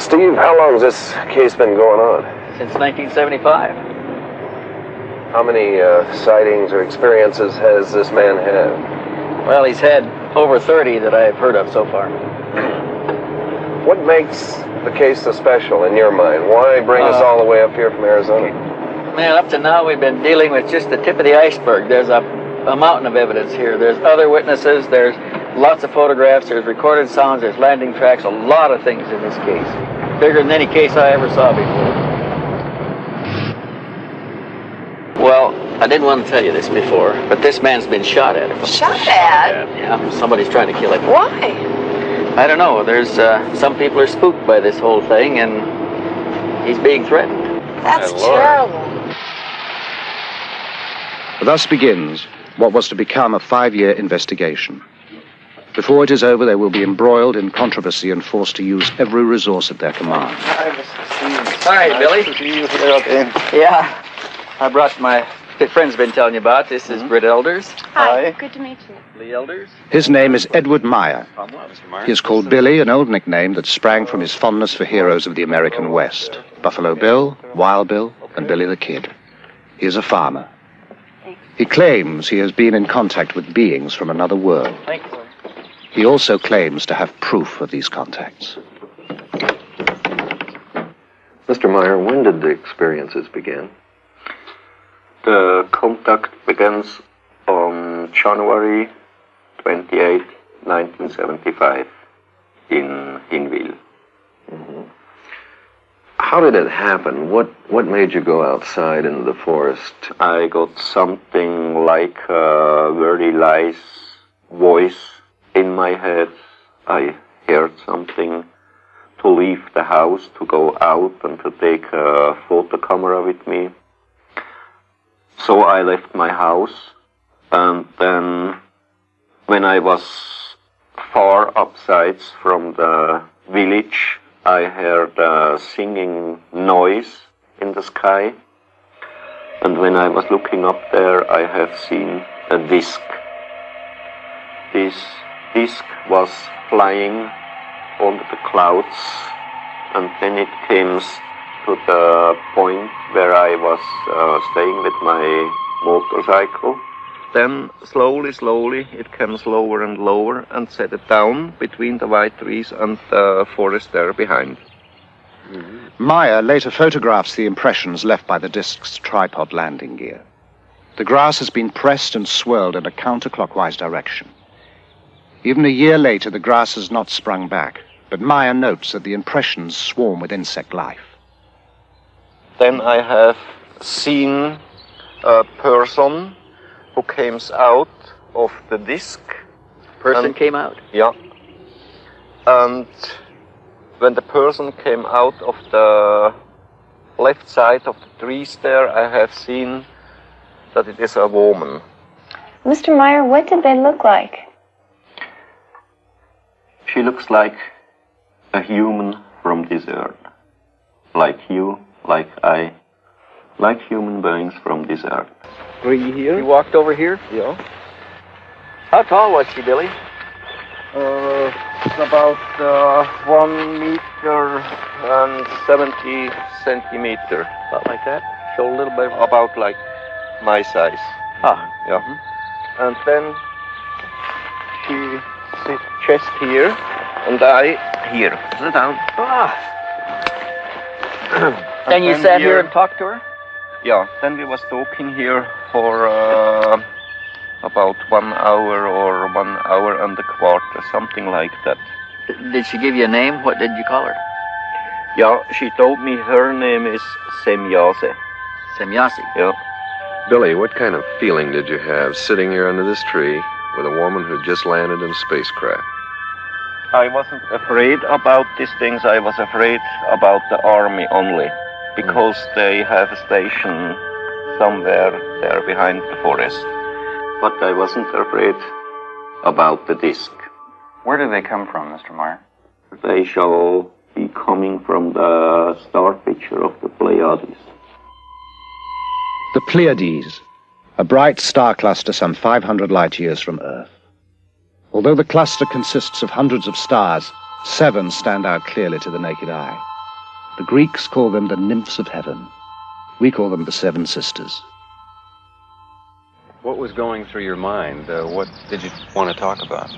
Steve, how long has this case been going on? Since 1975. How many sightings or experiences has this man had? Well, he's had over 30 that I've heard of so far. What makes the case so special in your mind? Why bring us all the way up here from Arizona? Man, up to now we've been dealing with just the tip of the iceberg. There's a mountain of evidence here. There's other witnesses, there's lots of photographs, there's recorded sounds, there's landing tracks, a lot of things in this case. Bigger than any case I ever saw before. Well, I didn't want to tell you this before, but this man's been shot at. Shot at? Yeah, somebody's trying to kill him. Why? I don't know. There's some people are spooked by this whole thing, and he's being threatened. That's terrible. Thus begins what was to become a 5-year investigation. Before it is over, they will be embroiled in controversy and forced to use every resource at their command. All right, Billy. Nice to see you here again. Yeah, I brought my friend's been telling you about. This is Britt Elders. Hi. Good to meet you. Lee Elders. His name is Edward Meier. He is called Billy, an old nickname that sprang from his fondness for heroes of the American West. Buffalo Bill, Wild Bill, and Billy the Kid. He is a farmer. He claims he has been in contact with beings from another world. Thank you. He also claims to have proof of these contacts. Mr. Meier, when did the experiences begin? The contact begins on January 28, 1975 in Hinwil. Mm-hmm. How did it happen? What made you go outside into the forest? I got something like a very nice voice in my head. I heard something to leave the house, to go out and to take a photo camera with me. So I left my house, and then when I was far upsides from the village, I heard a singing noise in the sky, and when I was looking up there, I have seen a disc. This disc was flying over the clouds, and then it came to the point where I was staying with my motorcycle. Then slowly it comes lower and lower and set it down between the white trees and the forest there behind. Meier later photographs the impressions left by the disc's tripod landing gear. The grass has been pressed and swirled in a counterclockwise direction. Even a year later, the grass has not sprung back, but Meier notes that the impressions swarm with insect life. Then I have seen a person who came out of the disc. Person came out? Yeah. And when the person came out of the left side of the trees there, I have seen that it is a woman. Mr. Meier, what did they look like? She looks like a human from this earth. Like you, like I, like human beings from this earth. Three here? You walked over here? Yeah. How tall was she, Billy? It's about 1 meter and 70 centimeter. About like that? Show a little bit. About like my size. Ah. Yeah. And then she sits chest here, and I here. Sit down. Ah. And you sat here and talked to her? Yeah. Then we was talking here for about 1 hour or 1 hour and a quarter, something like that. Did she give you a name? What did you call her? Yeah, she told me her name is Semyase. Semyase? Yeah. Billy, what kind of feeling did you have sitting here under this tree with a woman who just landed in a spacecraft? I wasn't afraid about these things. I was afraid about the army only, because they have a station somewhere there behind the forest. But I wasn't afraid about the disc. Where do they come from, Mr. Meier? They shall be coming from the star picture of the Pleiades. The Pleiades, a bright star cluster some 500 light-years from Earth. Although the cluster consists of hundreds of stars, 7 stand out clearly to the naked eye. The Greeks call them the nymphs of heaven. We call them the Seven Sisters. What was going through your mind? What did you want to talk about?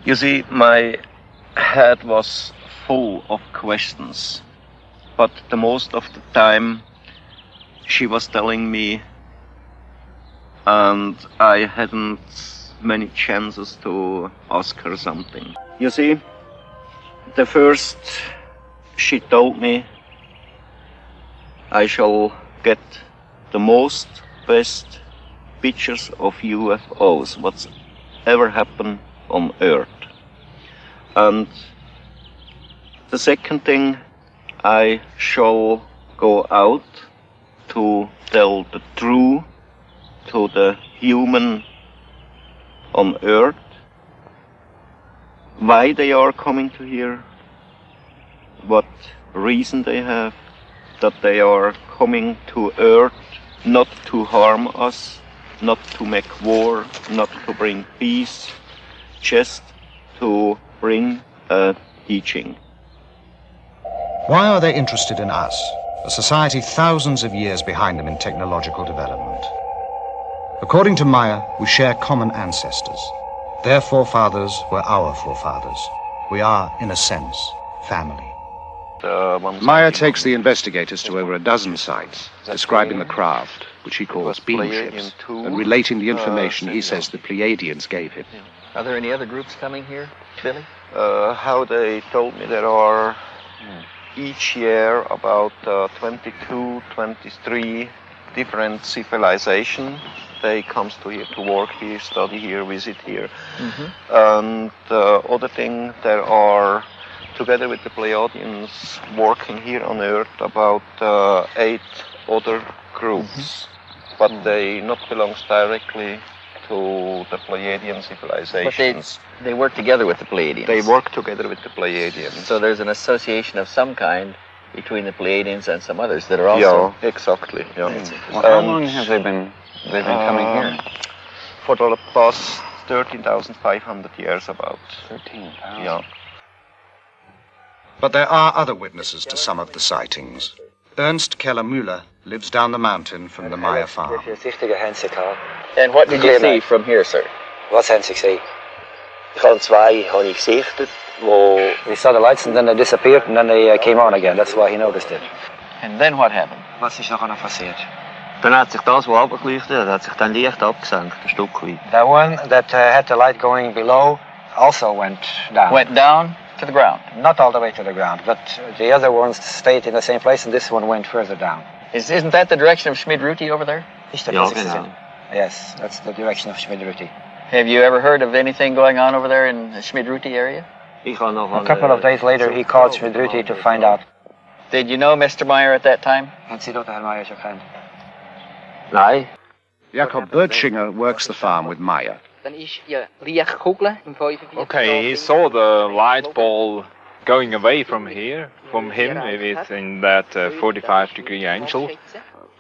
You see, my head was full of questions, but the most of the time she was telling me, and I hadn't many chances to ask her something. You see, the first she told me I shall get the most best pictures of UFOs, what's ever happened on Earth. And the second thing, I shall go out to tell the truth to the human on Earth, why they are coming to here, what reason they have, that they are coming to Earth not to harm us, not to make war, not to bring peace, just to bring a teaching. Why are they interested in us, a society thousands of years behind them in technological development? According to Meier, we share common ancestors. Their forefathers were our forefathers. We are, in a sense, family. Meier takes the investigators to over a dozen sites, describing the craft, which he calls beam ships, and relating the information he says the Pleiadians gave him. Are there any other groups coming here, Billy? How they told me there are each year about 22, 23 different civilizations. They comes to here to work here, study here, visit here. And other thing, there are, together with the Pleiadians, working here on Earth about 8 other groups, but they not belongs directly to the Pleiadian civilizations. But they work together with the Pleiadians. They work together with the Pleiadians. So there's an association of some kind between the Pleiadians and some others that are also... Yeah, exactly. Yeah. Well, how long have they been coming here? For the past 13,500 years about. 13,000? Yeah. But there are other witnesses to some of the sightings. Ernst Keller-Müller lives down the mountain from the Meier farm. And what did you see from here, sir? Wat zijn ze gezien? Ik had twee gesichtet, we saw the lights and then they disappeared and then they came on again. That's why he noticed it. And then what happened? Wat is nog gepasseerd? Dann hat sich das, was abgeleuchtet hat, hat sich dann leicht abgesenkt, ein Stück weit. The one that had the light going below also went down. Went down to the ground? Not all the way to the ground, but the other ones stayed in the same place and this one went further down. Isn't that the direction of Schmid-Ruti over there? Ja, genau. Yes, that's the direction of Schmid-Ruti. Have you ever heard of anything going on over there in the Schmid-Ruti area? Ich habe noch A couple of days later he called Schmid-Ruti to find out. Did you know Mr. Meier at that time? And Sie dort Herr Meier gekend? Nein. Jakob Bertschinger works the farm with Meier. Okay, he saw the light ball going away from here, from him, within that 45-degree angle.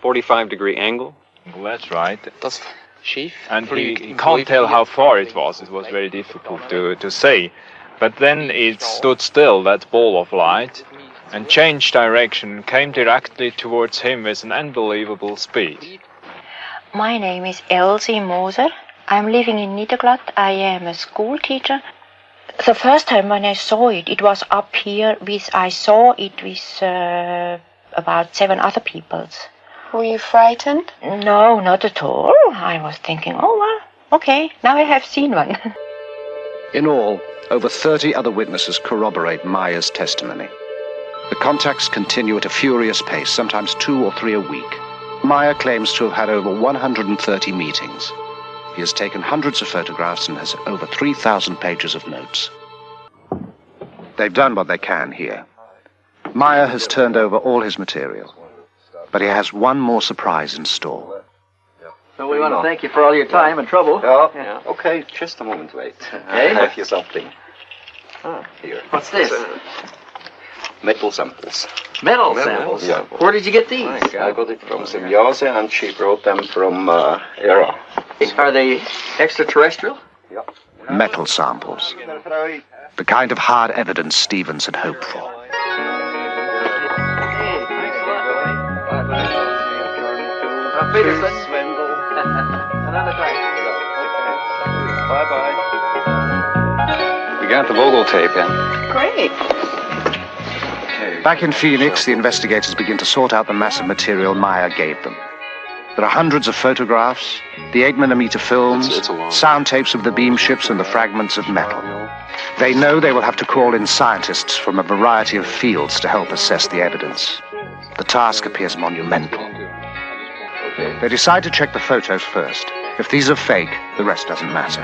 45-degree angle? Well, that's right. And he can't tell how far it was. It was very difficult to say. But then it stood still, that ball of light, and changed direction, came directly towards him with an unbelievable speed. My name is Elsie Moser. I'm living in Niederglatt. I am a school teacher. The first time when I saw it, it was up here. I saw it with about 7 other peoples. Were you frightened? No, not at all. I was thinking, oh, well, okay, now I have seen one. In all, over 30 other witnesses corroborate Meier's testimony. The contacts continue at a furious pace, sometimes 2 or 3 a week. Meier claims to have had over 130 meetings. He has taken hundreds of photographs and has over 3,000 pages of notes. They've done what they can here. Meier has turned over all his material, but he has one more surprise in store. So we want to thank you for all your time and trouble. Yeah. Okay, just a moment, wait. I have here something. Here. What's this? Metal samples. Metal samples? Yeah. Where did you get these? I got it from Semjase and she brought them from Era. Are they extraterrestrial? Metal samples. The kind of hard evidence Stevens had hoped for. Peterson. Another time. Bye-bye. We got the Vogel tape in. Great. Back in Phoenix, the investigators begin to sort out the mass of material Meier gave them. There are hundreds of photographs, the 8mm films, sound tapes of the beam ships and the fragments of metal. They know they will have to call in scientists from a variety of fields to help assess the evidence. The task appears monumental. They decide to check the photos first. If these are fake, the rest doesn't matter.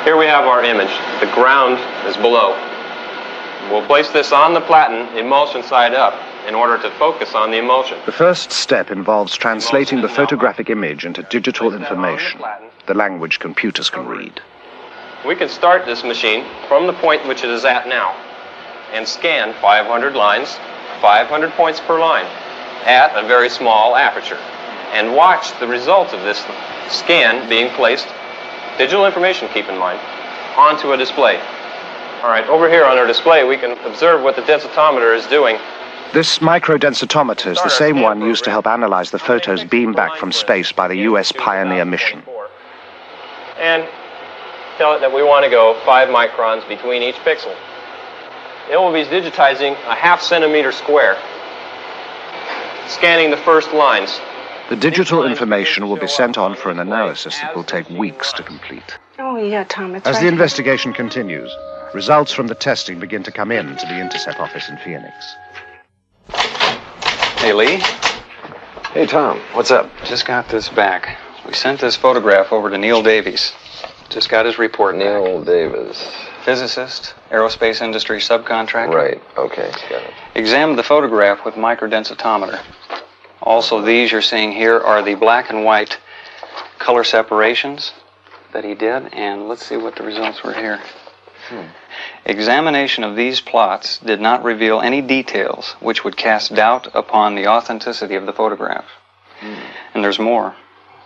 Here we have our image. The ground is below. We'll place this on the platen, emulsion side up, in order to focus on the emulsion. The first step involves translating the photographic image into digital information, the language computers can read. We can start this machine from the point which it is at now and scan 500 lines, 500 points per line, at a very small aperture, and watch the results of this scan being placed, digital information, keep in mind, onto a display. All right, over here on our display, we can observe what the densitometer is doing. This microdensitometer is the same one used to help analyze the photos beamed back from space by the US Pioneer mission. And tell it that we want to go 5 microns between each pixel. It will be digitizing a ½ centimeter square, scanning the first lines. The digital information will be sent on for an analysis that will take weeks to complete. Oh, yeah, Tom, it's As right. the investigation continues, results from the testing begin to come in to the Intercept office in Phoenix. Hey, Lee. Hey, Tom, what's up? Just got this back. We sent this photograph over to Neil Davies. Just got his report back. Neil Davis. Physicist, aerospace industry subcontractor. Right, okay, got it. Examined the photograph with microdensitometer. Also, these you're seeing here are the black and white color separations that he did, and let's see what the results were here. Examination of these plots did not reveal any details which would cast doubt upon the authenticity of the photograph. And there's more.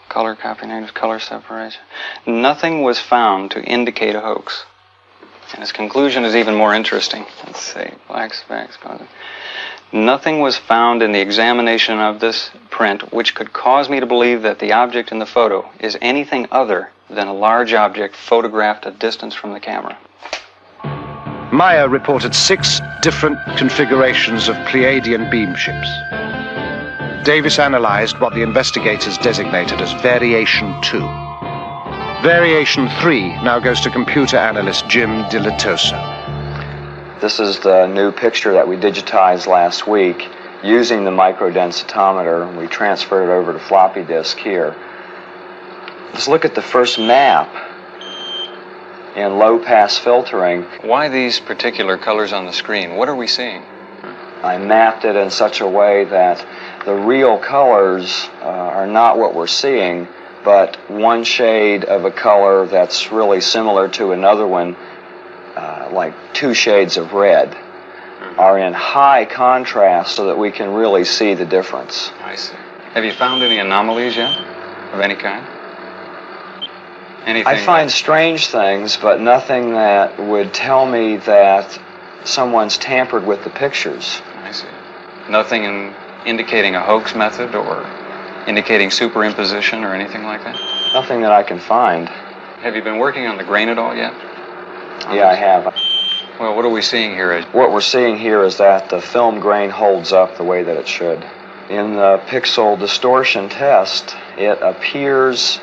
Color copy negatives, color separation. Nothing was found to indicate a hoax. And his conclusion is even more interesting. Let's see, black specks. Nothing was found in the examination of this print which could cause me to believe that the object in the photo is anything other than a large object photographed at distance from the camera. Meier reported 6 different configurations of Pleiadian beam ships. Davis analyzed what the investigators designated as Variation 2. Variation 3 now goes to computer analyst Jim DiLatosa. This is the new picture that we digitized last week using the microdensitometer. We transferred it over to floppy disk here. Let's look at the first map in low-pass filtering. Why these particular colors on the screen? What are we seeing? I mapped it in such a way that the real colors are not what we're seeing, but one shade of a color that's really similar to another one, like 2 shades of red, are in high contrast so that we can really see the difference. I see. Have you found any anomalies yet, of any kind? Anything? I find strange things, but nothing that would tell me that someone's tampered with the pictures. I see. Nothing indicating a hoax method or indicating superimposition or anything like that? Nothing that I can find. Have you been working on the grain at all yet? Yeah, I have. Well, what are we seeing here? What we're seeing here is that the film grain holds up the way that it should. In the pixel distortion test, it appears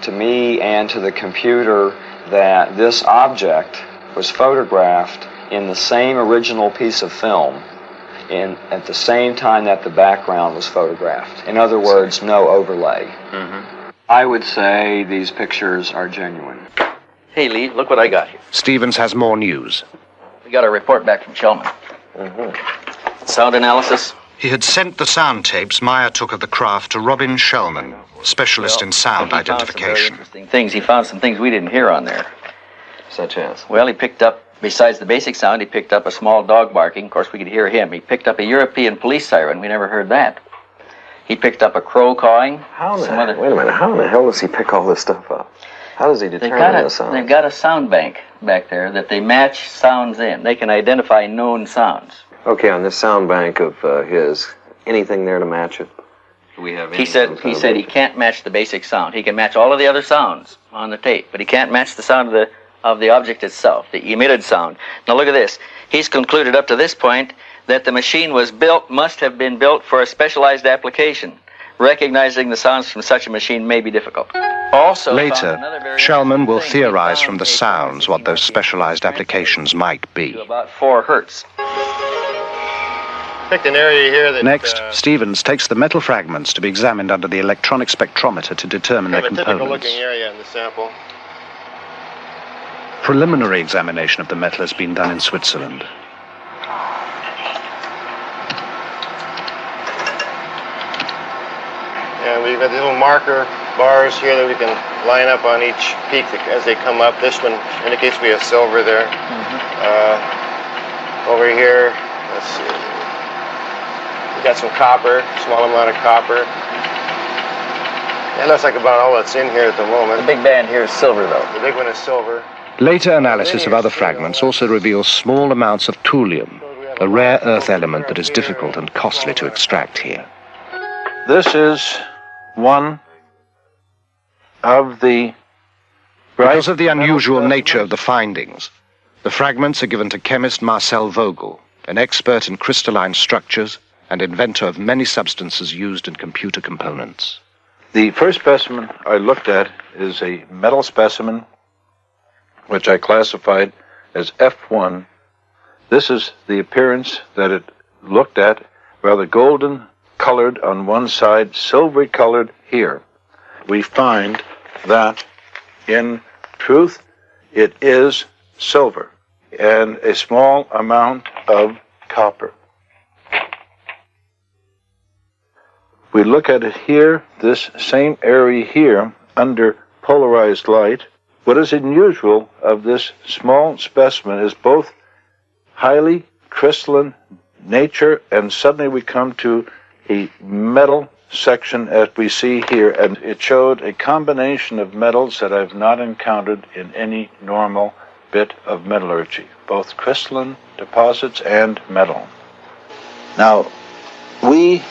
to me and to the computer that this object was photographed in the same original piece of film at the same time that the background was photographed. In other words, no overlay. I would say these pictures are genuine. Hey, Lee, look what I got here. Stevens has more news. We got a report back from Shellman. Sound analysis. He had sent the sound tapes Meier took of the craft to Robin Shellman, specialist in sound identification. Interesting things. He found some things we didn't hear on there. Such as? Well, he picked up, besides the basic sound, he picked up a small dog barking. Of course, we could hear him. He picked up a European police siren. We never heard that. He picked up a crow cawing. Wait a minute. How in the hell does he pick all this stuff up? How does he determine the sounds? They've got a sound bank back there that they match sounds in. They can identify known sounds. Okay, on this sound bank of his, anything there to match it? Do we have He said he can't match the basic sound. He can match all of the other sounds on the tape, but he can't match the sound of the object itself, the emitted sound. Now look at this. He's concluded up to this point that the machine must have been built for a specialized application. Recognizing the sounds from such a machine may be difficult. Also, later, Shellman will theorize from the sounds what those specialized applications might be. To about 4 hertz. Picked an area here that, next, Stevens takes the metal fragments to be examined under the electronic spectrometer to determine their components. typical looking area in the sample. Preliminary examination of the metal has been done in Switzerland. And we've got the little marker bars here that we can line up on each peak as they come up. This one indicates we have silver there. Over here, let's see. We got some copper, small amount of copper. That looks like about all that's in here at the moment. The big band here is silver, though. The big one is silver. Later analysis of other fragments also reveals small amounts of thulium, a rare earth element that is difficult and costly to extract here. This is one of the... Because of the unusual nature of the findings, the fragments are given to chemist Marcel Vogel, an expert in crystalline structures and inventor of many substances used in computer components. The first specimen I looked at is a metal specimen, which I classified as F1. This is the appearance that it looked at, rather golden colored on one side, silvery colored here. We find that, in truth, it is silver and a small amount of copper. We look at it here, this same area here, under polarized light. What is unusual of this small specimen is both highly crystalline nature, and suddenly we come to a metal section as we see here, and it showed a combination of metals that I've not encountered in any normal bit of metallurgy, both crystalline deposits and metal. Now, we,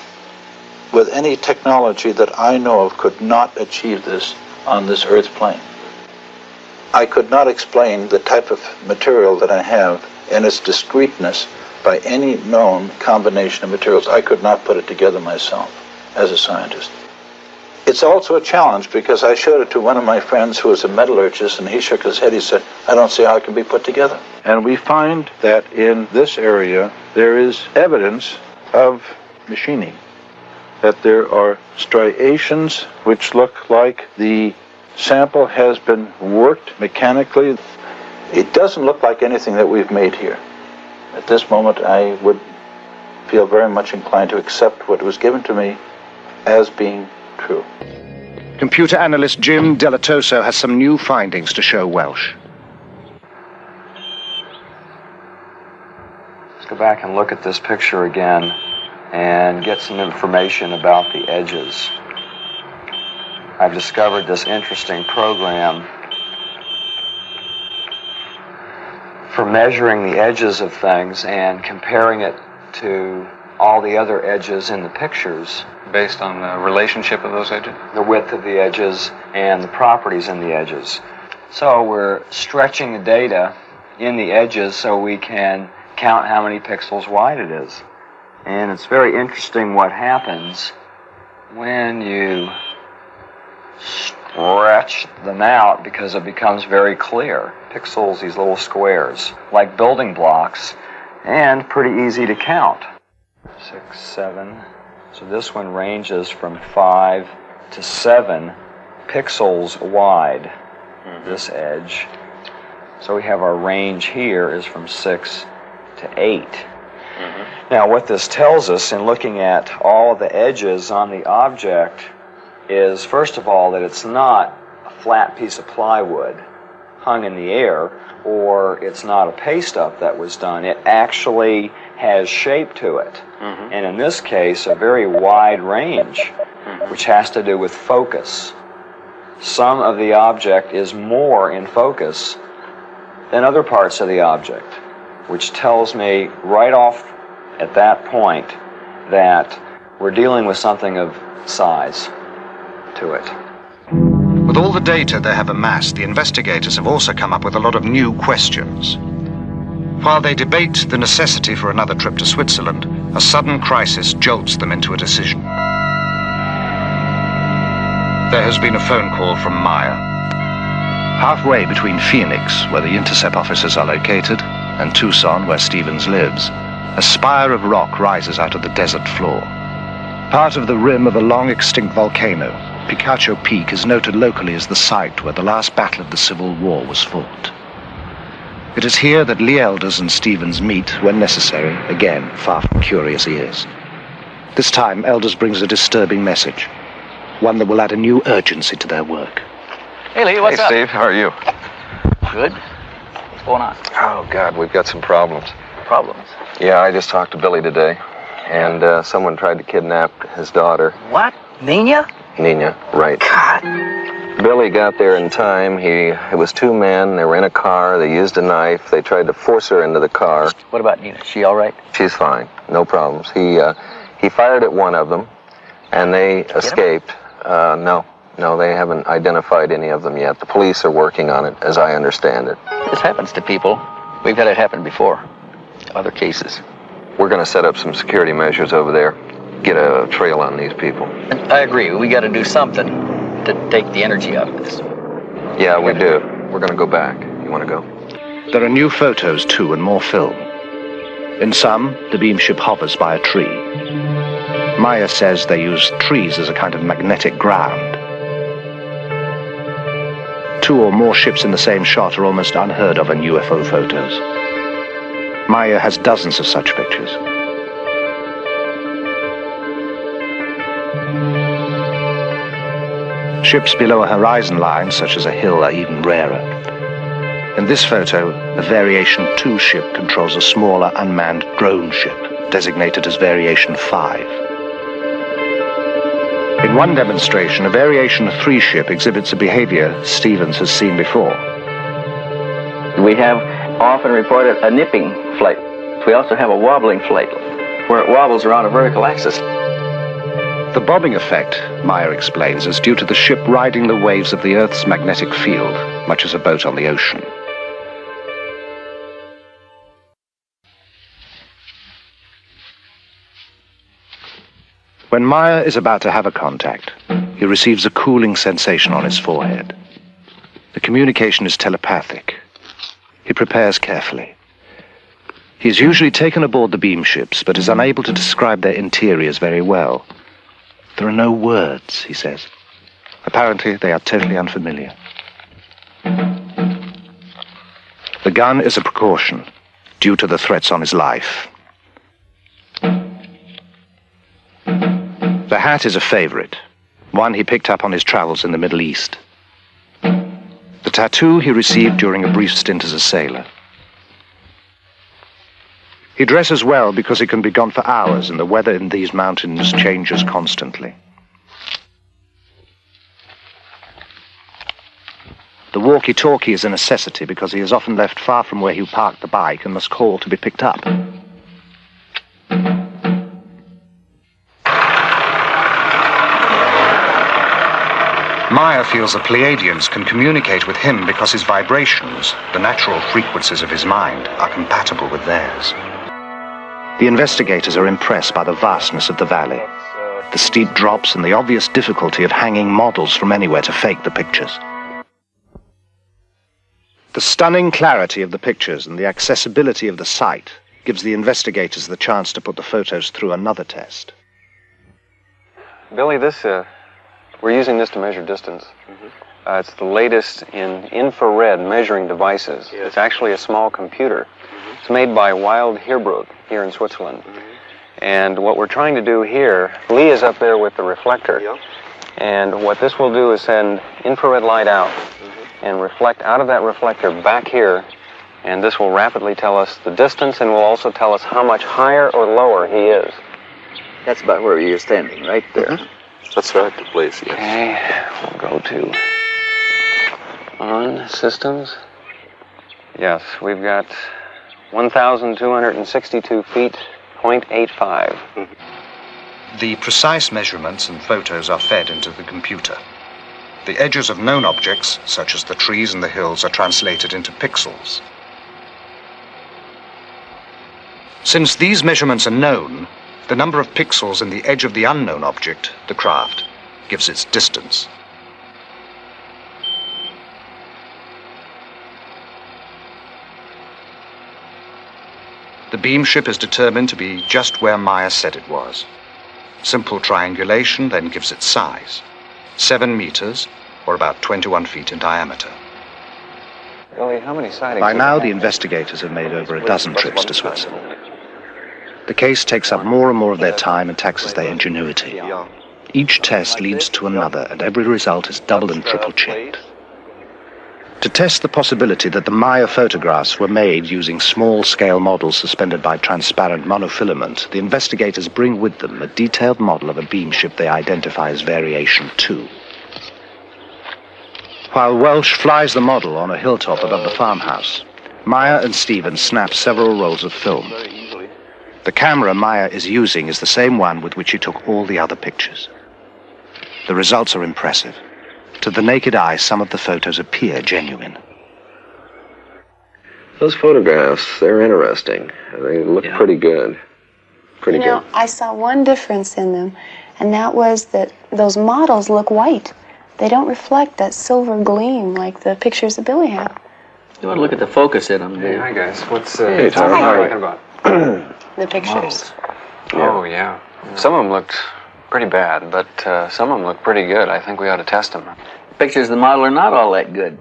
with any technology that I know of, could not achieve this on this Earth plane. I could not explain the type of material that I have and its discreteness by any known combination of materials. I could not put it together myself as a scientist. It's also a challenge because I showed it to one of my friends who was a metallurgist, and he shook his head. He said, I don't see how it can be put together. And we find that in this area there is evidence of machining, that there are striations which look like the sample has been worked mechanically. It doesn't look like anything that we've made here. At this moment, I would feel very much inclined to accept what was given to me as being true. Computer analyst Jim Delatoso has some new findings to show Welsh. Let's go back and look at this picture again and get some information about the edges. I've discovered this interesting program for measuring the edges of things and comparing it to all the other edges in the pictures. Based on the relationship of those edges? The width of the edges and the properties in the edges. So we're stretching the data in the edges so we can count how many pixels wide it is. And it's very interesting what happens when you stretch them out, because it becomes very clear. Pixels, these little squares, like building blocks, and pretty easy to count. 6, 7. So this one ranges from 5 to 7 pixels wide, this edge. So we have our range here is from 6 to 8. Now what this tells us in looking at all of the edges on the object is, first of all, that it's not a flat piece of plywood hung in the air, or it's not a paste-up that was done. It actually has shape to it. And in this case, a very wide range, which has to do with focus. Some of the object is more in focus than other parts of the object, which tells me right off at that point that We're dealing with something of size to it. With all the data they have amassed, the investigators have also come up with a lot of new questions. While they debate the necessity for another trip to Switzerland, a sudden crisis jolts them into a decision. There has been a phone call from Meier. Halfway between Phoenix, where the intercept offices are located, and Tucson, where Stevens lives, a spire of rock rises out of the desert floor. Part of the rim of a long-extinct volcano, Picacho Peak is noted locally as the site where the last battle of the Civil War was fought. It is here that Lee Elders and Stevens meet when necessary, again, far from curious ears. This time, Elders brings a disturbing message, one that will add a new urgency to their work. Hey, Lee, what's up? Hey, Steve, how are you? Good. What's going on? Oh, God, we've got some problems. Problems? Yeah, I just talked to Billy today, and someone tried to kidnap his daughter. What? Nina? Nina, right. God. Billy got there in time. It was two men. They were in a car. They used a knife. They tried to force her into the car. What about Nina? Is she all right? She's fine. No problems. He fired at one of them, and they escaped. No, they haven't identified any of them yet. The police are working on it, as I understand it. This happens to people. We've had it happen before. Other cases. We're going to set up some security measures over there. Get a trail on these people. I agree. We got to do something to take the energy out of this. Yeah, we do. We're going to go back. You want to go? There are new photos, too, and more film. In some, the beam ship hovers by a tree. Meier says they use trees as a kind of magnetic ground. Two or more ships in the same shot are almost unheard of in UFO photos. Meier has dozens of such pictures. Ships below a horizon line, such as a hill, are even rarer. In this photo, a Variation 2 ship controls a smaller unmanned drone ship, designated as Variation 5. In one demonstration, a Variation 3 ship exhibits a behavior Stevens has seen before. We have often reported a nipping flight. We also have a wobbling flight, where it wobbles around a vertical axis. The bobbing effect, Meier explains, is due to the ship riding the waves of the Earth's magnetic field, much as a boat on the ocean. When Meier is about to have a contact, he receives a cooling sensation on his forehead. The communication is telepathic. He prepares carefully. He is usually taken aboard the beam ships, but is unable to describe their interiors very well. There are no words, he says. Apparently, they are totally unfamiliar. The gun is a precaution, due to the threats on his life. The hat is a favorite, one he picked up on his travels in the Middle East. The tattoo he received during a brief stint as a sailor. He dresses well because he can be gone for hours and the weather in these mountains changes constantly. The walkie-talkie is a necessity because he is often left far from where he parked the bike and must call to be picked up. Meier feels the Pleiadians can communicate with him because his vibrations, the natural frequencies of his mind, are compatible with theirs. The investigators are impressed by the vastness of the valley, the steep drops and the obvious difficulty of hanging models from anywhere to fake the pictures. The stunning clarity of the pictures and the accessibility of the site gives the investigators the chance to put the photos through another test. Billy, we're using this to measure distance. It's the latest in infrared measuring devices. Yes. It's actually a small computer. It's made by Wild Heerbrugg here in Switzerland. And what we're trying to do here, Lee is up there with the reflector. And what this will do is send infrared light out and reflect out of that reflector back here. And this will rapidly tell us the distance and will also tell us how much higher or lower he is. That's about where you're standing, right there. That's right, the place, yes. Okay, we'll go to on systems. Yes, we've got 1,262 feet, 0.85. The precise measurements and photos are fed into the computer. The edges of known objects, such as the trees and the hills, are translated into pixels. Since these measurements are known, the number of pixels in the edge of the unknown object, the craft, gives its distance. The beam ship is determined to be just where Meier said it was. Simple triangulation then gives it size, 7 meters, or about 21 feet in diameter. Really, how many sightings? By now, the investigators have made over a dozen trips to Switzerland. The case takes up more and more of their time and taxes their ingenuity. Each test leads to another, and every result is double and triple checked. To test the possibility that the Meier photographs were made using small-scale models suspended by transparent monofilament, the investigators bring with them a detailed model of a beam ship they identify as Variation 2. While Welsh flies the model on a hilltop above the farmhouse, Meier and Stevens snap several rolls of film. The camera Meier is using is the same one with which he took all the other pictures. The results are impressive. To the naked eye, some of the photos appear genuine. Those photographs, they're interesting. They look pretty good. Pretty good. I saw one difference in them, and that was that those models look white. They don't reflect that silver gleam like the pictures that Billy had. You want to look at the focus in them, Hey, hi guys. What's Hey, Tom. what are you talking about? The pictures. Oh, yeah. Some of them looked pretty bad, but some of them look pretty good. I think we ought to test them. Pictures of the model are not all that good.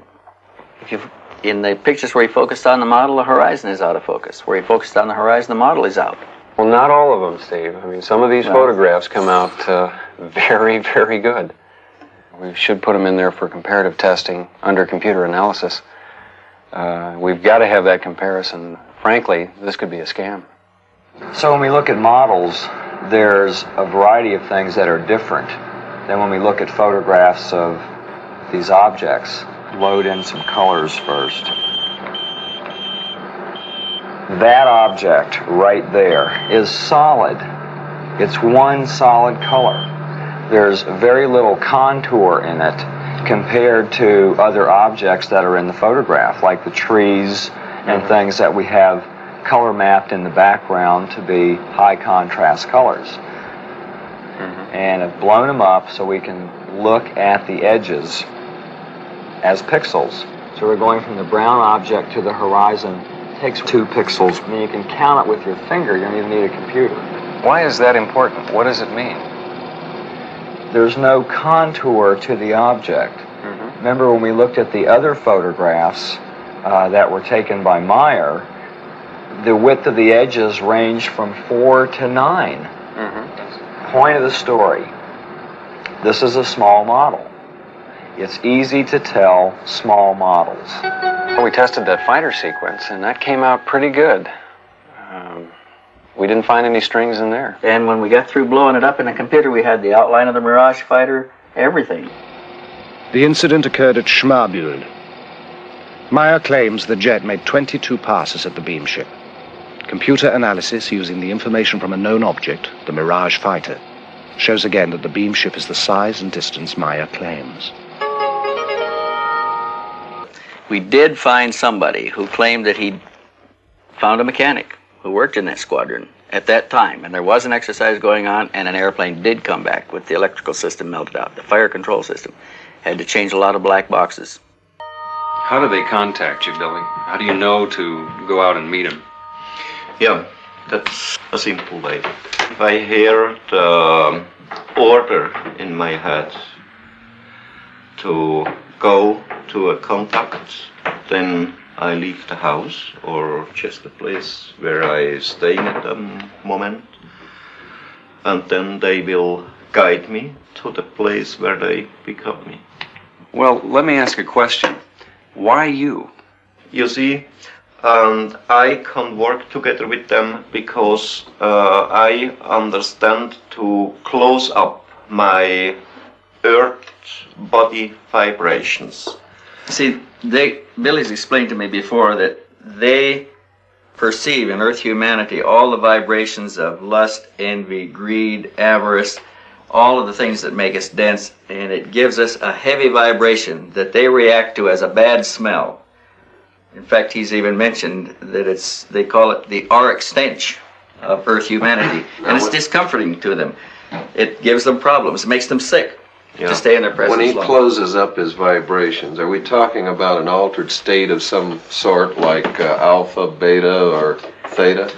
In the pictures where he focused on the model, the horizon is out of focus. Where he focused on the horizon, the model is out. Well, not all of them, Steve. I mean, some of these photographs come out very, very good. We should put them in there for comparative testing under computer analysis. We've got to have that comparison. Frankly, this could be a scam. So when we look at models, there's a variety of things that are different than when we look at photographs of these objects. Load in some colors first. That object right there is solid. It's one solid color. There's very little contour in it compared to other objects that are in the photograph, like the trees and things that we have color mapped in the background to be high contrast colors. And I've blown them up so we can look at the edges as pixels. So we're going from the brown object to the horizon. It takes 2 pixels. I mean, you can count it with your finger. You don't even need a computer. Why is that important? What does it mean? There's no contour to the object. Remember when we looked at the other photographs that were taken by Meier, the width of the edges ranged from 4 to 9. Point of the story. This is a small model. It's easy to tell small models. Well, we tested that fighter sequence, and that came out pretty good. We didn't find any strings in there. And when we got through blowing it up in the computer, we had the outline of the Mirage fighter, everything. The incident occurred at Schmabühl. Meier claims the jet made 22 passes at the beam ship. Computer analysis using the information from a known object, the Mirage fighter, shows again that the beam ship is the size and distance Meier claims. We did find somebody who claimed that he'd found a mechanic who worked in that squadron at that time, and there was an exercise going on, and an airplane did come back with the electrical system melted out. The fire control system had to change a lot of black boxes. How do they contact you, Billy? How do you know to go out and meet them? Yeah, that's a simple way. If I hear the order in my head to go to a contact, then I leave the house or just the place where I stay at the moment, and then they will guide me to the place where they pick up me. Well, let me ask a question. Why you? You see, and I can work together with them because I understand to close up my earth body vibrations. See, Billy's explained to me before that they perceive in Earth humanity all the vibrations of lust, envy, greed, avarice, all of the things that make us dense, and it gives us a heavy vibration that they react to as a bad smell. In fact, he's even mentioned that they call it the auric stench of Earth humanity, and it's discomforting to them. It gives them problems. It makes them sick to stay in their presence When he long. closes up his vibrations, are we talking about an altered state of some sort, like alpha, beta, or theta,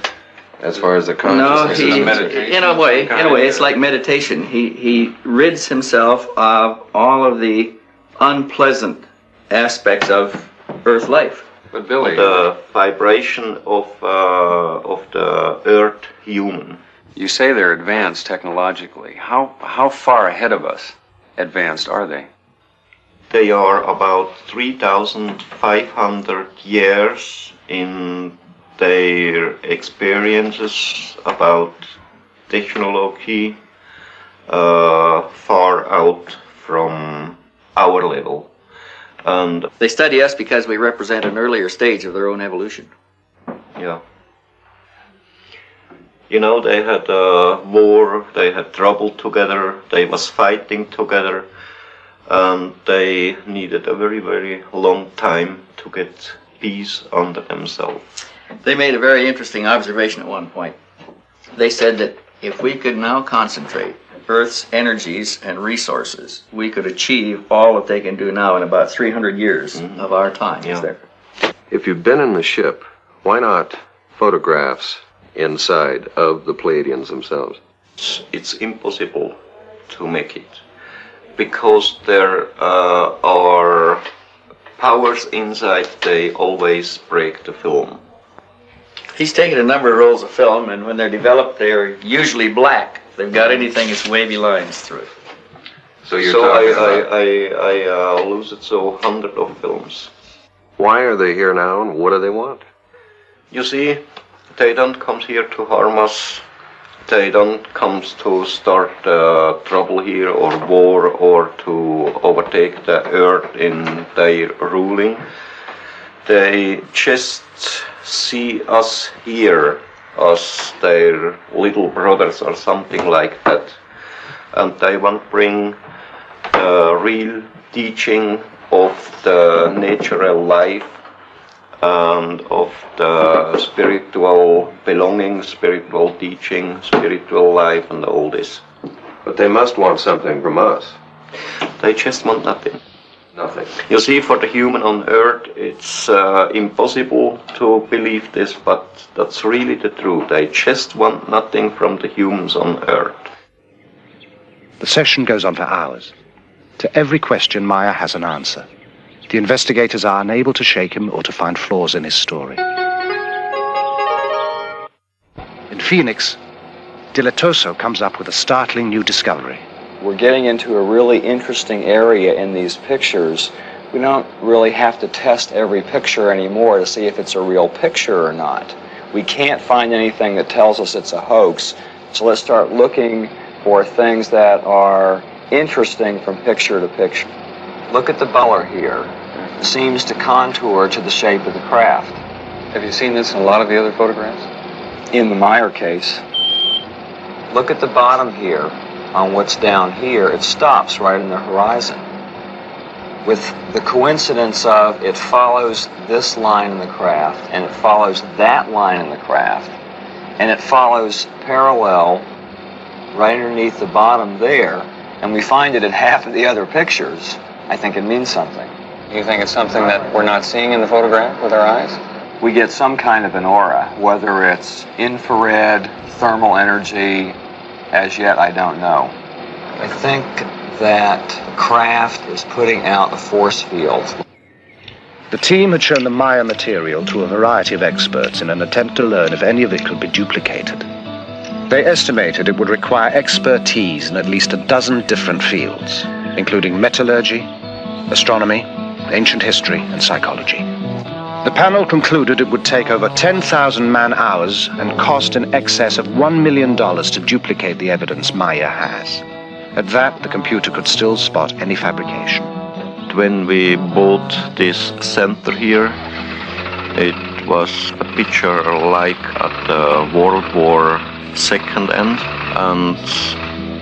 as far as the consciousness? In a way, it's like meditation. He rids himself of all of the unpleasant aspects of Earth life. But Billy, the vibration of the Earth human. You say they're advanced technologically. How far ahead of us advanced are they? They are about 3,500 years in their experiences about technology, far out from our level. And they study us because we represent an earlier stage of their own evolution. Yeah. You know, they had war, they had trouble together, they was fighting together, and they needed a very, very long time to get peace under themselves. They made a very interesting observation at one point. They said that if we could now concentrate Earth's energies and resources, we could achieve all that they can do now in about 300 years of our time. Yeah. If you've been in the ship, why not photographs inside of the Pleiadians themselves? It's impossible to make it, because there are powers inside, they always break the film. He's taken a number of rolls of film, and when they're developed, they're usually black. If they've got anything, it's wavy lines through it. So I lose it so hundreds of films. Why are they here now, and what do they want? You see, they don't come here to harm us. They don't come to start trouble here or war or to overtake the earth in their ruling. They just see us here as their little brothers or something like that. And they want to bring the real teaching of the natural life and of the spiritual belonging, spiritual teaching, spiritual life, and all this. But they must want something from us. They just want nothing. Nothing. You see, for the human on Earth, it's impossible to believe this, but that's really the truth. They just want nothing from the humans on Earth. The session goes on for hours. To every question, Meier has an answer. The investigators are unable to shake him or to find flaws in his story. In Phoenix, Dilatoso comes up with a startling new discovery. We're getting into a really interesting area in these pictures. We don't really have to test every picture anymore to see if it's a real picture or not. We can't find anything that tells us it's a hoax, so let's start looking for things that are interesting from picture to picture. Look at the color here. It seems to contour to the shape of the craft. Have you seen this in a lot of the other photographs? In the Meier case. Look at the bottom here. On what's down here, it stops right in the horizon. With the coincidence of it follows this line in the craft, and it follows that line in the craft, and it follows parallel right underneath the bottom there, and we find it in half of the other pictures, I think it means something. You think it's something that we're not seeing in the photograph with our eyes? We get some kind of an aura, whether it's infrared, thermal energy, as yet I don't know. I think that craft is putting out a force field. The team had shown the Meier material to a variety of experts in an attempt to learn if any of it could be duplicated. They estimated it would require expertise in at least a dozen different fields, including metallurgy, astronomy, ancient history, and psychology. The panel concluded it would take over 10,000 man-hours and cost in excess of $1 million to duplicate the evidence Meier has. At that, the computer could still spot any fabrication. When we bought this center here, it was a picture like at the World War II end, and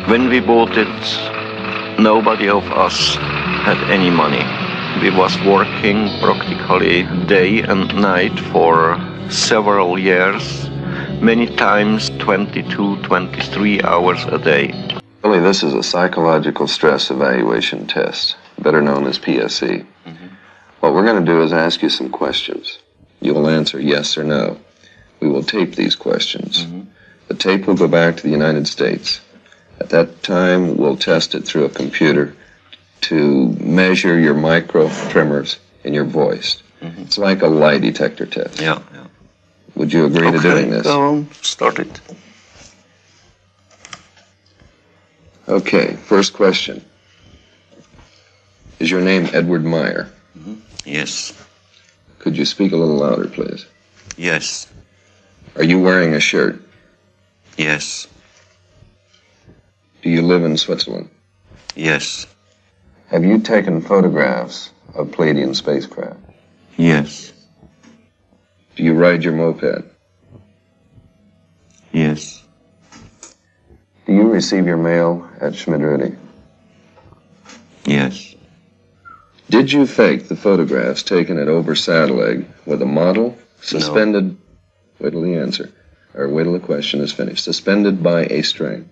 when we bought it, nobody of us had any money. We was working practically day and night for several years, many times 22, 23 hours a day. Really, this is a psychological stress evaluation test, better known as PSE. What we're going to do is ask you some questions. You'll answer yes or no. We will tape these questions. The tape will go back to the United States. At that time, we'll test it through a computer to measure your micro tremors in your voice. It's like a lie detector test. Yeah. Would you agree to doing this? Go on, start it. Okay, first question. Is your name Edward Meier? Yes. Could you speak a little louder, please? Yes. Are you wearing a shirt? Yes. Do you live in Switzerland? Yes. Have you taken photographs of Pleiadian spacecraft? Yes. Do you ride your moped? Yes. Do you receive your mail at Schmidt-Rudy? Yes. Did you fake the photographs taken at Ober-Sadeleg with a model suspended? Wait till the answer, or wait till the question is finished. Suspended by a string?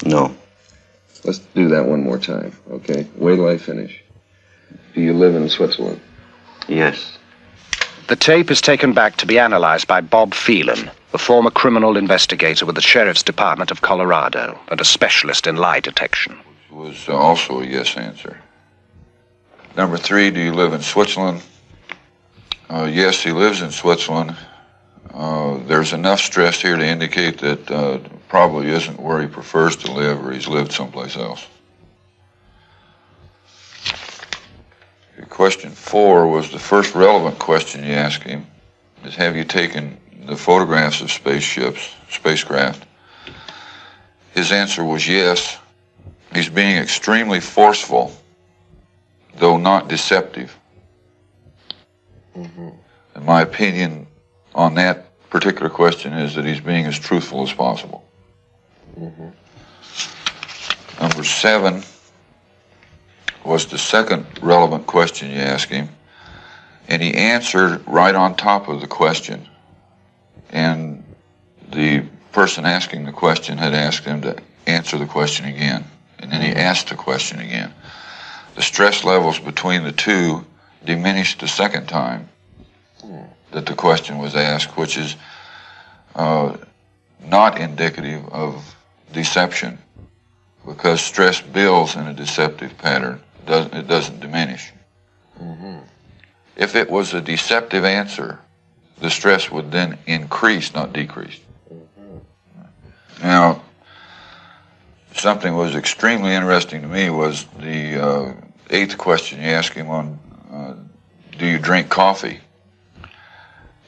No. Let's do that one more time, okay? Wait till I finish. Do you live in Switzerland? Yes. The tape is taken back to be analyzed by Bob Phelan, a former criminal investigator with the Sheriff's Department of Colorado and a specialist in lie detection. Was also a yes answer. Number 3, do you live in Switzerland? Yes, he lives in Switzerland. There's enough stress here to indicate that probably isn't where he prefers to live, or he's lived someplace else. Question 4 was the first relevant question you asked him, is have you taken the photographs of spacecraft? His answer was yes. He's being extremely forceful, though not deceptive. And my opinion on that particular question is that he's being as truthful as possible. Number 7 was the second relevant question you asked him, and he answered right on top of the question. And the person asking the question had asked him to answer the question again, and then he asked the question again. The stress levels between the two diminished the second time that the question was asked, which is not indicative of deception, because stress builds in a deceptive pattern. It doesn't diminish. If it was a deceptive answer, the stress would then increase, not decrease. Now, something was extremely interesting to me was the 8th question you asked him on, do you drink coffee?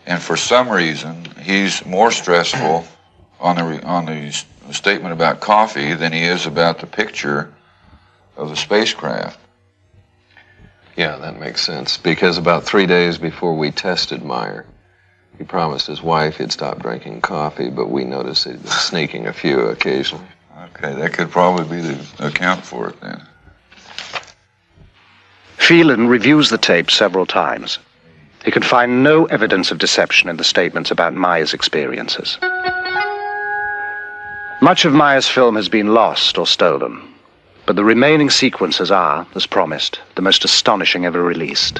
And for some reason, he's more stressful on the statement about coffee than he is about the picture of the spacecraft. Yeah, that makes sense, because about 3 days before we tested Meier, he promised his wife he'd stop drinking coffee, but we noticed he'd been sneaking a few occasionally. Okay, that could probably be the account for it then. Phelan reviews the tape several times. He can find no evidence of deception in the statements about Meier's experiences. Much of Meier's film has been lost or stolen, but the remaining sequences are, as promised, the most astonishing ever released.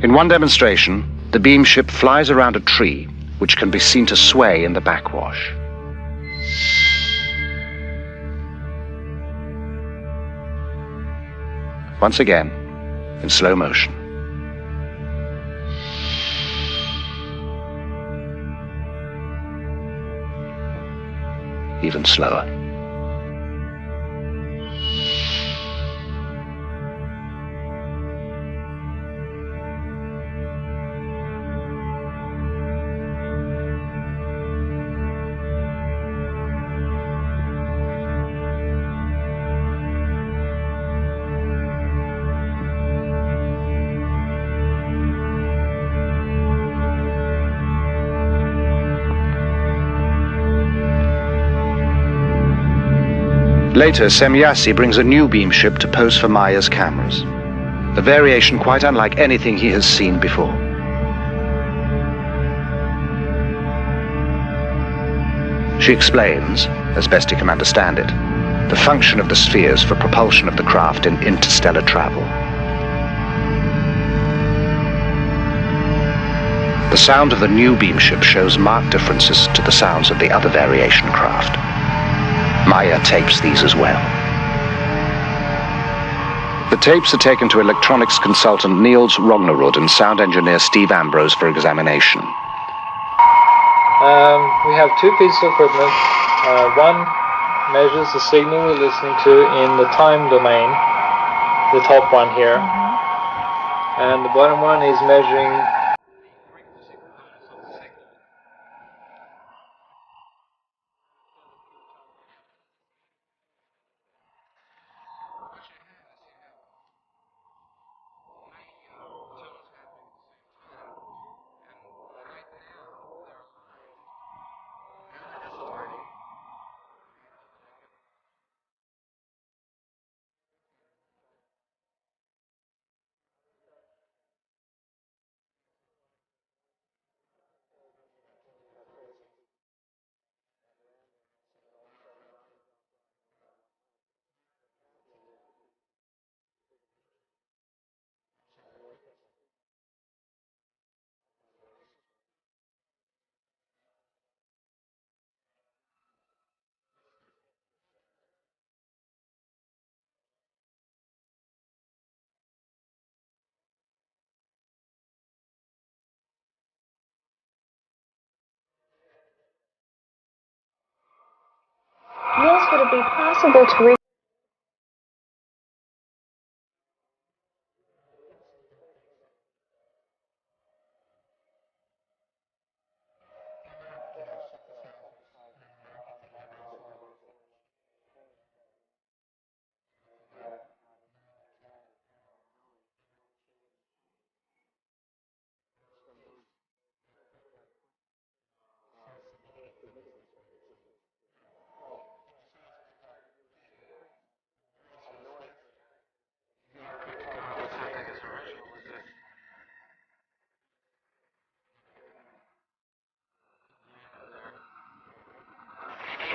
In one demonstration, the beam ship flies around a tree, which can be seen to sway in the backwash. Once again, in slow motion. Even slower. Later, Semyasi brings a new beam ship to pose for Meier's cameras. A variation quite unlike anything he has seen before. She explains, as best he can understand it, the function of the spheres for propulsion of the craft in interstellar travel. The sound of the new beam ship shows marked differences to the sounds of the other variation craft. Meier tapes these as well. The tapes are taken to electronics consultant Niels Rognerud and sound engineer Steve Ambrose for examination. We have two pieces of equipment. One measures the signal we're listening to in the time domain, the top one here. And the bottom one is measuring Niels, would it be possible to read?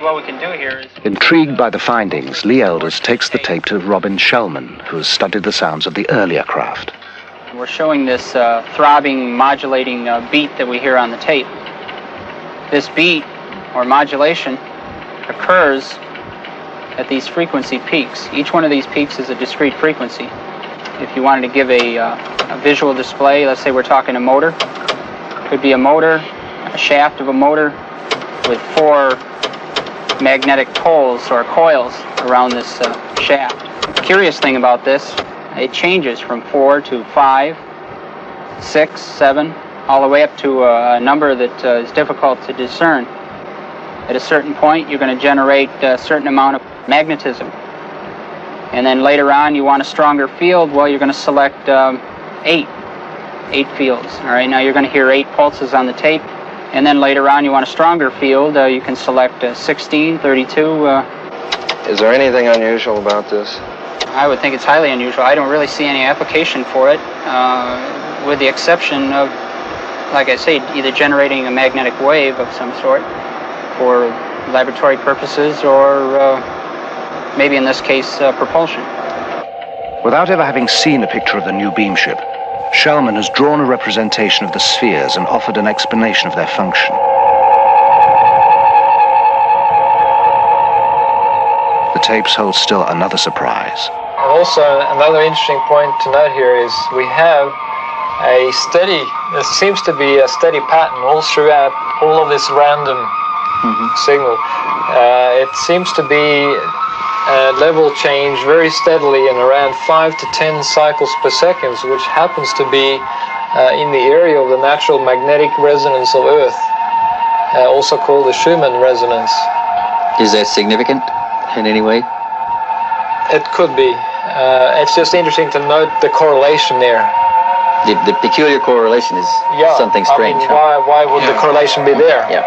What we can do here is... Intrigued by the findings, Lee Elders takes the tape to Robin Shellman, who has studied the sounds of the earlier craft. We're showing this throbbing, modulating beat that we hear on the tape. This beat, or modulation, occurs at these frequency peaks. Each one of these peaks is a discrete frequency. If you wanted to give a visual display, let's say we're talking a motor. Could be a motor, a shaft of a motor with 4 magnetic poles or coils around this shaft. The curious thing about this, it changes from 4 to 5, 6, 7, all the way up to a number that is difficult to discern. At a certain point, you're going to generate a certain amount of magnetism. And then later on, you want a stronger field, well, you're going to select 8 fields. All right, now you're going to hear 8 pulses on the tape. And then later on, you want a stronger field, you can select 16, 32. Is there anything unusual about this? I would think it's highly unusual. I don't really see any application for it, with the exception of, like I say, either generating a magnetic wave of some sort for laboratory purposes or maybe in this case, propulsion. Without ever having seen a picture of the new beam ship, Shellman has drawn a representation of the spheres and offered an explanation of their function. The tapes hold still another surprise. Also, another interesting point to note here is we have a steady, there seems to be a steady pattern all throughout all of this random signal. It seems to be level change very steadily in around 5 to 10 cycles per second, which happens to be in the area of the natural magnetic resonance of Earth, also called the Schumann resonance. Is that significant in any way? It could be. It's just interesting to note the correlation there. The peculiar correlation is something strange. I mean, why would the correlation be there? Yeah.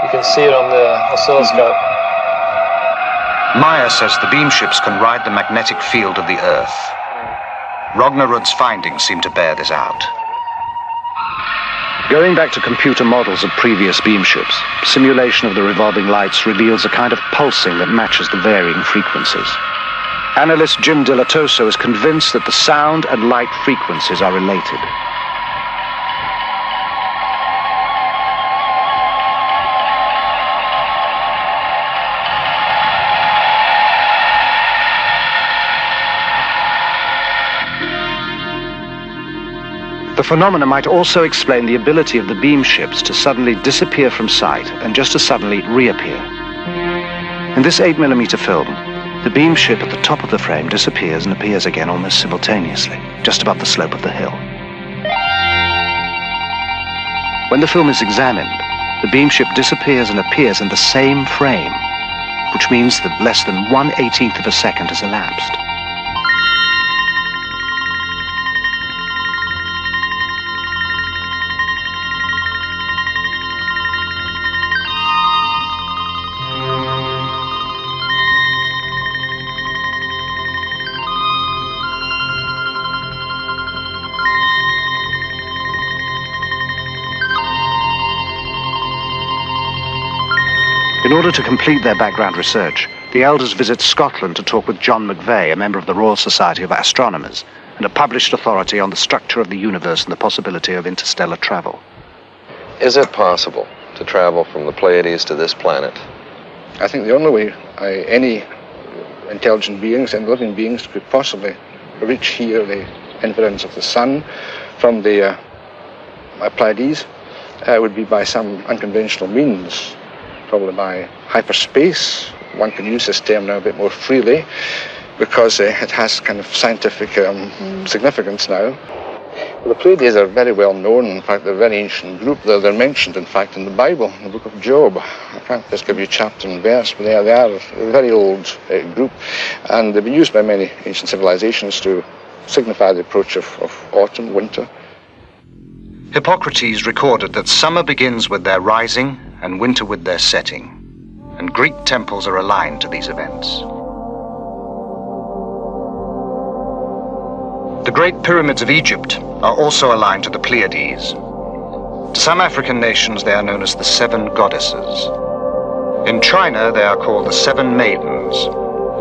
You can see it on the oscilloscope. Meier says the beam ships can ride the magnetic field of the Earth. Rognerud's findings seem to bear this out. Going back to computer models of previous beam ships, simulation of the revolving lights reveals a kind of pulsing that matches the varying frequencies. Analyst Jim Dilatoso is convinced that the sound and light frequencies are related. The phenomena might also explain the ability of the beam ships to suddenly disappear from sight and just as suddenly reappear. In this 8mm film, the beam ship at the top of the frame disappears and appears again almost simultaneously, just above the slope of the hill. When the film is examined, the beam ship disappears and appears in the same frame, which means that less than 1/18 of a second has elapsed. In order to complete their background research, the elders visit Scotland to talk with John McVeigh, a member of the Royal Society of Astronomers, and a published authority on the structure of the universe and the possibility of interstellar travel. Is it possible to travel from the Pleiades to this planet? I think the only way any intelligent beings and living beings could possibly reach here the influence of the sun from the Pleiades would be by some unconventional means. Probably by hyperspace. One can use this term now a bit more freely because it has kind of scientific significance now. Well, the Pleiades are very well known. In fact, they're a very ancient group. They're mentioned, in fact, in the Bible, in the book of Job. I can't just give you chapter and verse, but they are a very old group, and they've been used by many ancient civilizations to signify the approach of autumn, winter. Hippocrates recorded that summer begins with their rising and winter with their setting, and Greek temples are aligned to these events. The Great Pyramids of Egypt are also aligned to the Pleiades. To some African nations, they are known as the Seven Goddesses. In China, they are called the Seven Maidens,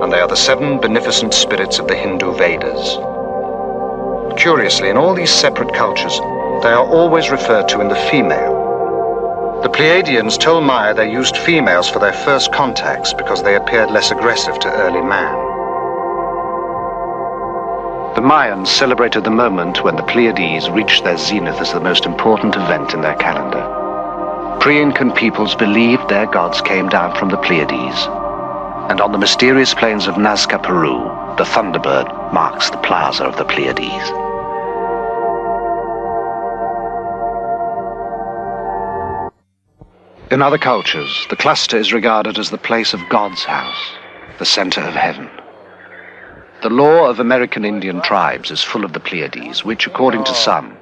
and they are the seven beneficent spirits of the Hindu Vedas. Curiously, in all these separate cultures, they are always referred to in the female. The Pleiadians told Meier they used females for their first contacts because they appeared less aggressive to early man. The Mayans celebrated the moment when the Pleiades reached their zenith as the most important event in their calendar. Pre-Incan peoples believed their gods came down from the Pleiades, and on the mysterious plains of Nazca, Peru, the Thunderbird marks the plaza of the Pleiades. In other cultures, the cluster is regarded as the place of God's house, the center of heaven. The lore of American Indian tribes is full of the Pleiades, which, according to some,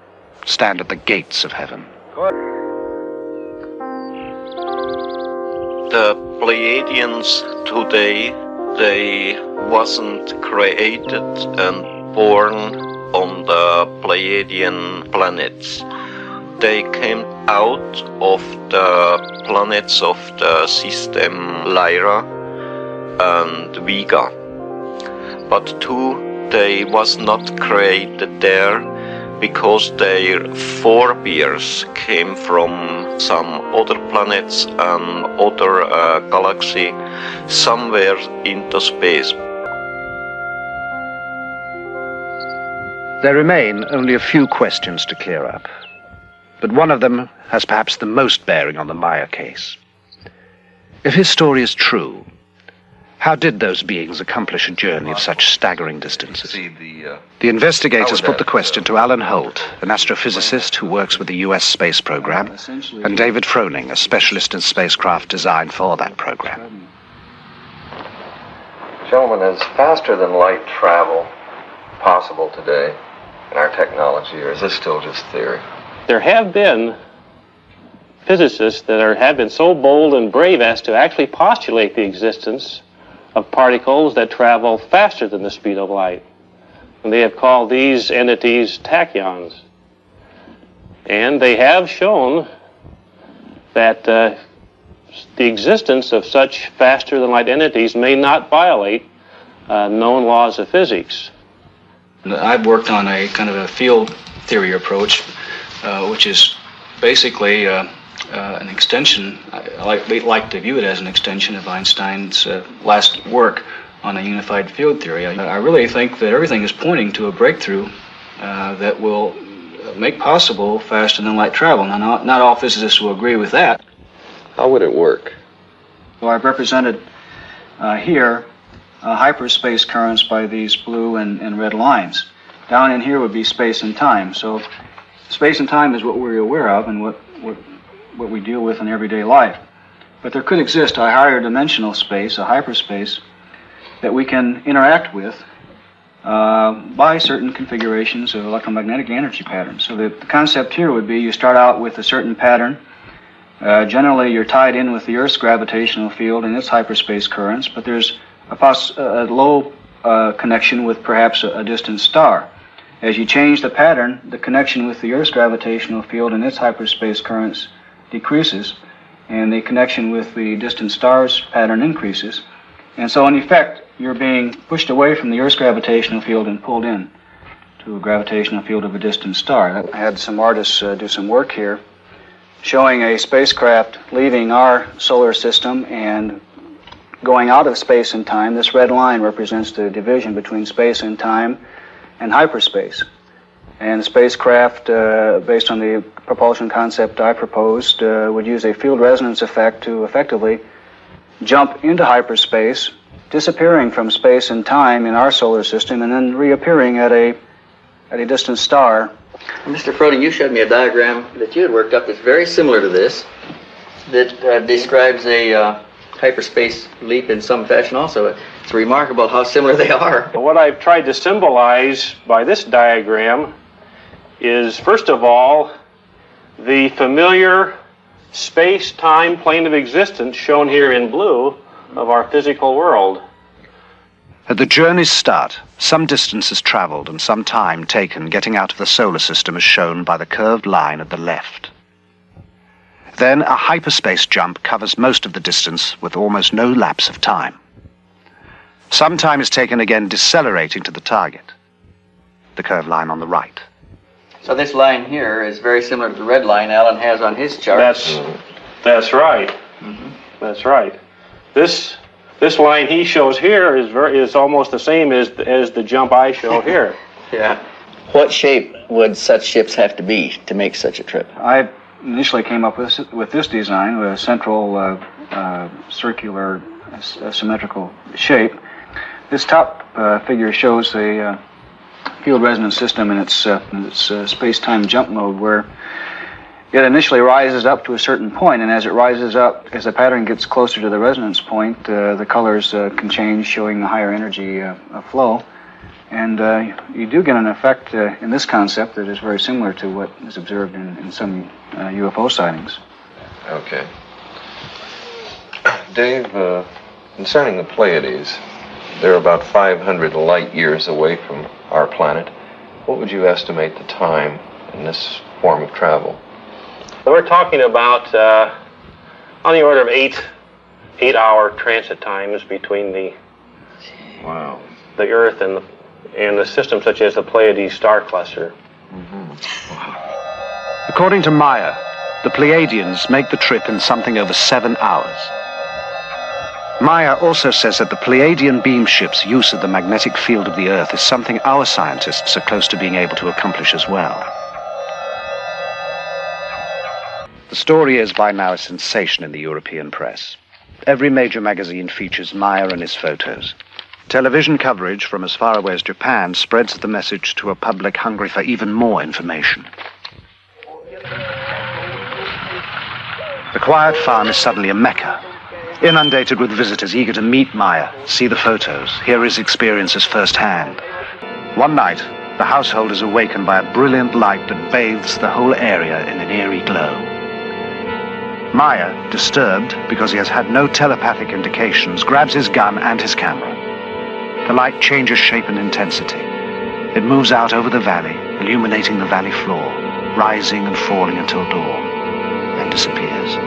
stand at the gates of heaven. The Pleiadians today, they wasn't created and born on the Pleiadian planets. They came out of the planets of the system Lyra and Vega. But too, they was not created there because their forebears came from some other planets and other galaxy somewhere into space. There remain only a few questions to clear up, but one of them has perhaps the most bearing on the Meier case. If his story is true, how did those beings accomplish a journey of such staggering distances? The investigators put the question to Alan Holt, an astrophysicist who works with the US space program, and David Froning, a specialist in spacecraft design for that program. Gentlemen, is faster than light travel possible today in our technology, or is this still just theory? There have been physicists that have been so bold and brave as to actually postulate the existence of particles that travel faster than the speed of light. And they have called these entities tachyons. And they have shown that the existence of such faster-than-light entities may not violate known laws of physics. I've worked on a kind of a field theory approach, which is basically an extension. I like to view it as an extension of Einstein's last work on a unified field theory. I really think that everything is pointing to a breakthrough that will make possible faster-than-light travel. Now, not all physicists will agree with that. How would it work? So I've represented here hyperspace currents by these blue and red lines. Down in here would be space and time. So space and time is what we're aware of and what we deal with in everyday life. But there could exist a higher dimensional space, a hyperspace, that we can interact with by certain configurations of electromagnetic energy patterns. So the concept here would be you start out with a certain pattern. Generally, you're tied in with the Earth's gravitational field and its hyperspace currents, but there's a low connection with perhaps a distant star. As you change the pattern, the connection with the Earth's gravitational field and its hyperspace currents decreases, and the connection with the distant star's pattern increases. And so, in effect, you're being pushed away from the Earth's gravitational field and pulled in to a gravitational field of a distant star. I had some artists do some work here showing a spacecraft leaving our solar system and going out of space and time. This red line represents the division between space and time and hyperspace. And the spacecraft, based on the propulsion concept I proposed, would use a field resonance effect to effectively jump into hyperspace, disappearing from space and time in our solar system, and then reappearing at a distant star. Mr. Froding, you showed me a diagram that you had worked up that's very similar to this, that describes a hyperspace leap in some fashion also. It's remarkable how similar they are. What I've tried to symbolize by this diagram is, first of all, the familiar space-time plane of existence shown here in blue of our physical world. At the journey's start, some distance is traveled and some time taken getting out of the solar system is shown by the curved line at the left. Then a hyperspace jump covers most of the distance with almost no lapse of time. Some time is taken again decelerating to the target, the curved line on the right. So this line here is very similar to the red line Alan has on his chart. That's right. Mm-hmm. That's right. This line he shows here is almost the same as the jump I show here. Yeah. What shape would such ships have to be to make such a trip? I initially came up with this design, with a central circular symmetrical shape. This top figure shows a field resonance system in its space-time jump mode, where it initially rises up to a certain point, and as it rises up, as the pattern gets closer to the resonance point, the colors can change, showing the higher energy flow. And you do get an effect in this concept that is very similar to what is observed in some UFO sightings. Okay. Dave, concerning the Pleiades, they're about 500 light years away from our planet. What would you estimate the time in this form of travel? So we're talking about on the order of 8-hour transit times between the Earth and the system such as the Pleiades star cluster. Mm-hmm. Wow. According to Meier, the Pleiadians make the trip in something over 7 hours. Meier also says that the Pleiadian beam ship's use of the magnetic field of the Earth is something our scientists are close to being able to accomplish as well. The story is by now a sensation in the European press. Every major magazine features Meier and his photos. Television coverage from as far away as Japan spreads the message to a public hungry for even more information. The quiet farm is suddenly a mecca, inundated with visitors eager to meet Meier, see the photos, hear his experiences firsthand. One night, the household is awakened by a brilliant light that bathes the whole area in an eerie glow. Meier, disturbed because he has had no telepathic indications, grabs his gun and his camera. The light changes shape and intensity. It moves out over the valley, illuminating the valley floor, rising and falling until dawn, then disappears.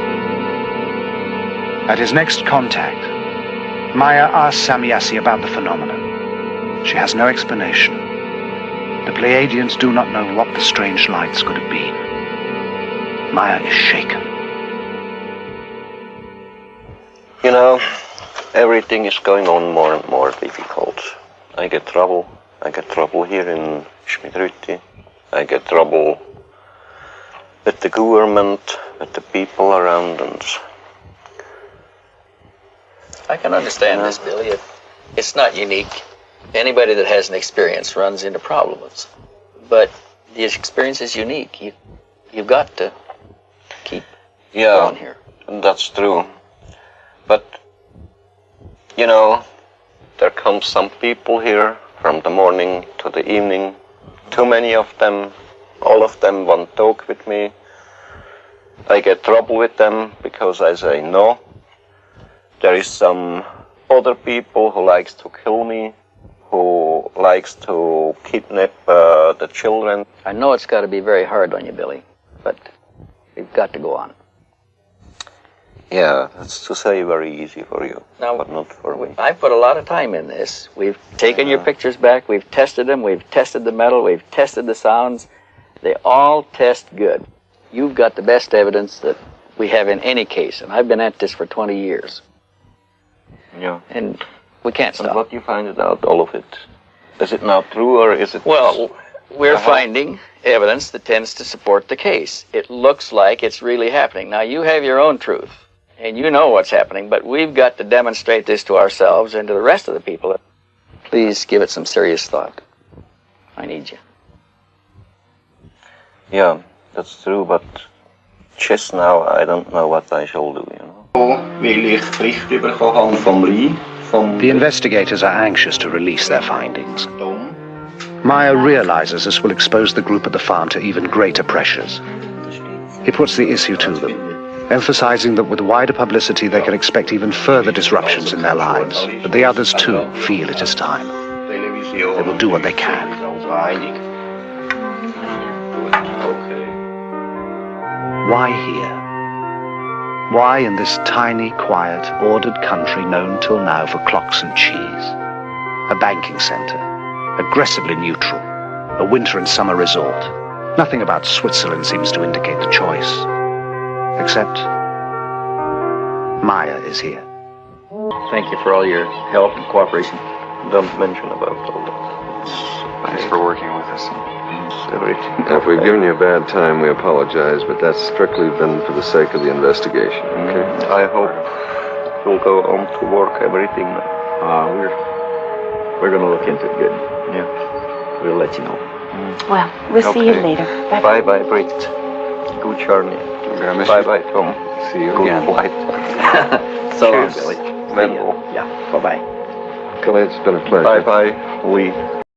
At his next contact, Meier asks Samiassi about the phenomenon. She has no explanation. The Pleiadians do not know what the strange lights could have been. Meier is shaken. You know, everything is going on more and more difficult. I get trouble. I get trouble here in Schmidrütti. I get trouble with the government, with the people around, and I can understand this, Billy. It's not unique. Anybody that has an experience runs into problems. But the experience is unique. You've got to keep going here. That's true. But, you know, there come some people here from the morning to the evening. Too many of them. All of them want to talk with me. I get trouble with them because I say no. There is some other people who likes to kill me, who likes to kidnap the children. I know it's got to be very hard on you, Billy, but we've got to go on. Yeah, that's to say very easy for you, now, but not for me. I've put a lot of time in this. We've taken your pictures back, we've tested them, we've tested the metal, we've tested the sounds. They all test good. You've got the best evidence that we have in any case, and I've been at this for 20 years. Yeah. And we can't stop. And what you find out, all of it? Is it now true, or is it... Well, we're finding evidence that tends to support the case. It looks like it's really happening. Now, you have your own truth, and you know what's happening, but we've got to demonstrate this to ourselves and to the rest of the people. Please give it some serious thought. I need you. Yeah, that's true, but just now I don't know what I shall do, you know. The investigators are anxious to release their findings. Meier realizes this will expose the group at the farm to even greater pressures. He puts the issue to them, emphasizing that with wider publicity they can expect even further disruptions in their lives, but the others too feel it is time. They will do what they can. Why here? Why in this tiny, quiet, ordered country known till now for clocks and cheese? A banking center, aggressively neutral, a winter and summer resort. Nothing about Switzerland seems to indicate the choice. Except Meier is here. Thank you for all your help and cooperation. Don't mention about all that. Thanks for working with us. Everything. If we've given you a bad time, we apologize, but that's strictly been for the sake of the investigation, okay? I hope you'll go on to work everything. We're going to look into it good. Yeah. We'll let you know. Well, we'll see you later. Bye-bye. Bye-bye, Brit. Good journey. Bye-bye, Tom. See you Good again. flight. So long, Cheers. Billy. Wendell. Yeah, bye-bye. It's been a pleasure. Bye-bye, Lee.